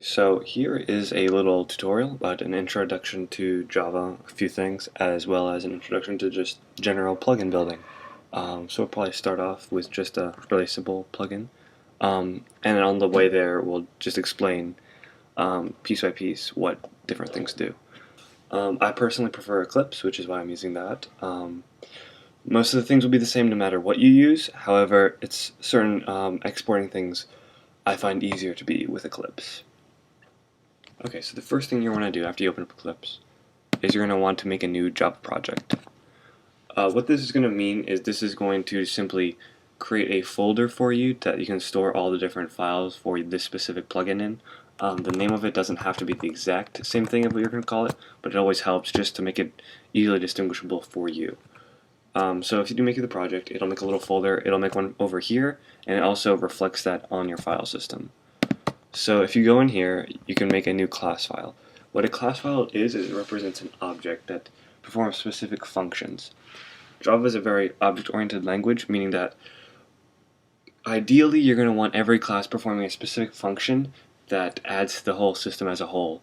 So here is a little tutorial about an introduction to Java, a few things, as well as an introduction to just general plugin building. So we'll probably start off with just a really simple plugin. And on the way there, we'll just explain piece by piece what different things do. I personally prefer Eclipse, which is why I'm using that. Most of the things will be the same no matter what you use. However, it's certain exporting things I find easier to be with Eclipse. Okay, so the first thing you want to do after you open up Eclipse is you're going to want to make a new Java project. What this is going to mean is this is going to simply create a folder for you that you can store all the different files for this specific plugin in. The name of it doesn't have to be the exact same thing of what you're going to call it, but it always helps just to make it easily distinguishable for you. So if you do make the project, it'll make a little folder, it'll make one over here, and it also reflects that on your file system. So if you go in here, you can make a new class file. What a class file is it represents an object that performs specific functions. Java is a very object-oriented language, meaning that ideally you're going to want every class performing a specific function that adds to the whole system as a whole.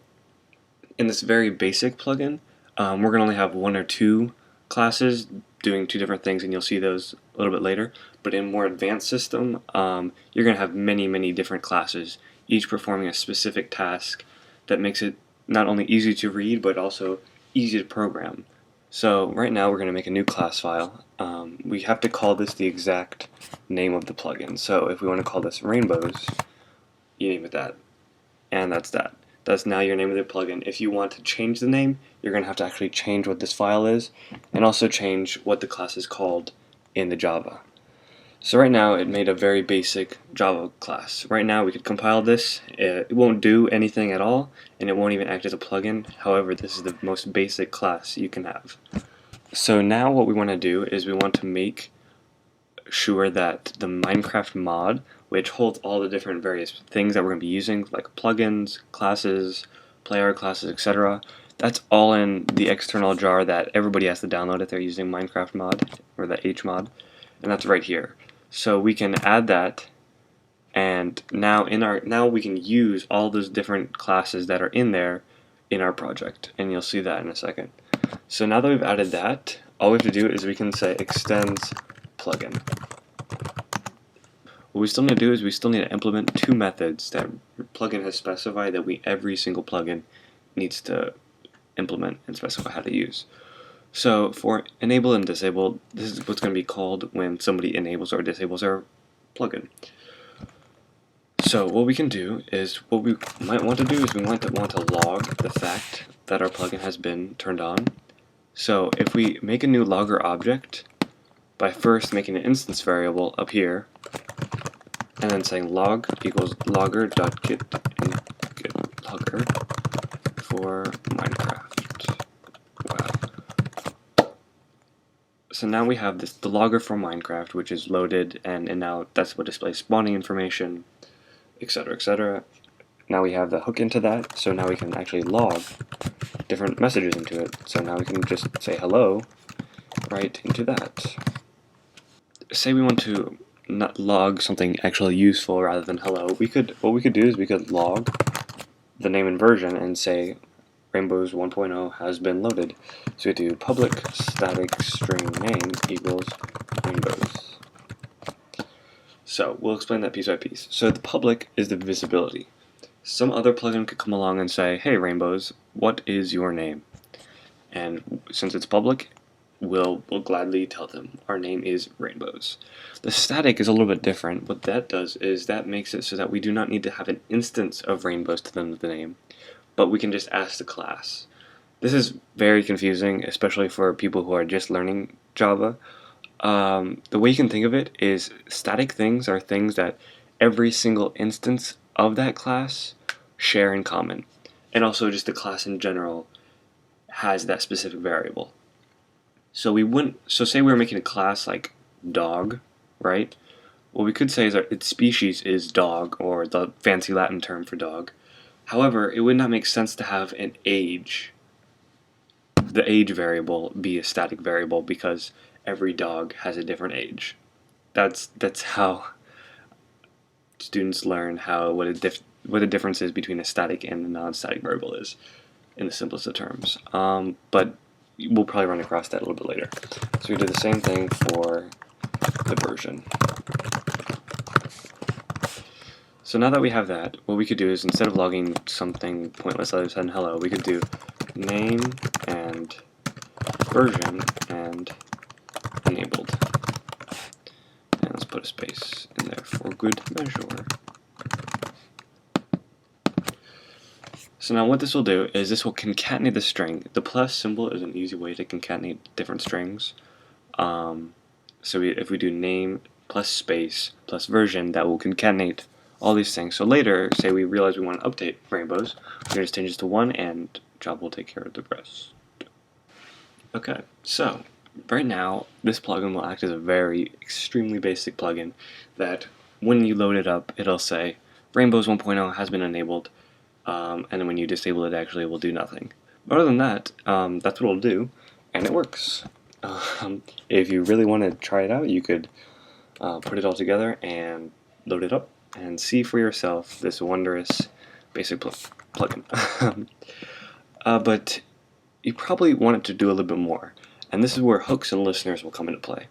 In this very basic plugin, we're going to only have one or two classes doing two different things, and you'll see those a little bit later. But in a more advanced system, you're going to have many different classes, each performing a specific task that makes it not only easy to read, but also easy to program. So right now we're going to make a new class file. We have to call this the exact name of the plugin. So if we want to call this Rainbowz, you name it that. And that's that. That's now your name of the plugin. If you want to change the name, you're going to have to actually change what this file is, and also change what the class is called in the Java. So right now it made a very basic Java class. Right now we could compile this. It won't do anything at all, and it won't even act as a plugin. However, this is the most basic class you can have. So now what we want to do is we want to make sure that the Minecraft mod, which holds all the different various things that we're going to be using, like plugins, classes, player classes, etc., that's all in the external jar that everybody has to download if they're using Minecraft mod, or the hMod, and that's right here. So we can add that, and now we can use all those different classes that are in there in our project, and you'll see that in a second. So now that we've added that, all we have to do is we can say extends plugin. What we still need to do is we still need to implement two methods that plugin has specified that every single plugin needs to implement and specify how to use. So for enable and disable, this is what's going to be called when somebody enables or disables our plugin. So what we can do is, what we might want to do is we might want to log the fact that our plugin has been turned on. So if we make a new logger object by first making an instance variable up here, and then saying log equals logger.get and get logger for Minecraft. Wow. So now we have the logger for Minecraft, which is loaded, and now that's what displays spawning information, etc., etc. Now we have the hook into that, so now we can actually log different messages into it. So now we can just say hello right into that. Say we want to not log something actually useful rather than hello. What we could do is we could log the name and version and say Rainbowz 1.0 has been loaded. So we do public static string name equals Rainbowz. So we'll explain that piece by piece. So the public is the visibility. Some other plugin could come along and say, hey Rainbowz, what is your name? And since it's public, we'll gladly tell them our name is Rainbowz. The static is a little bit different. What that does is that makes it so that we do not need to have an instance of Rainbowz to them with the name, but we can just ask the class. This is very confusing, especially for people who are just learning Java. The way you can think of it is static things are things that every single instance of that class share in common, and also just the class in general has that specific variable. So say we were making a class like dog, right? What we could say is its species is dog, or the fancy Latin term for dog. However, it would not make sense to have an age, the age variable, be a static variable because every dog has a different age. That's how students learn what the difference is between a static and a non-static variable is, in the simplest of terms. But we'll probably run across that a little bit later. So we do the same thing for the version. So now that we have that, what we could do is, instead of logging something pointless other than hello, we could do name and version and enabled. And let's put a space in there for good measure. So now what this will do is this will concatenate the string. The plus symbol is an easy way to concatenate different strings. If we do name plus space plus version, that will concatenate all these things. So later, say we realize we want to update Rainbowz, we can just change this to 1 and Java will take care of the rest. Okay, so right now this plugin will act as a very extremely basic plugin that when you load it up, it'll say Rainbowz 1.0 has been enabled, and then when you disable it, actually it will do nothing. But other than that, that's what it'll do, and it works. If you really want to try it out, you could put it all together and load it up and see for yourself this wondrous basic plugin. But you probably want it to do a little bit more, and this is where hooks and listeners will come into play.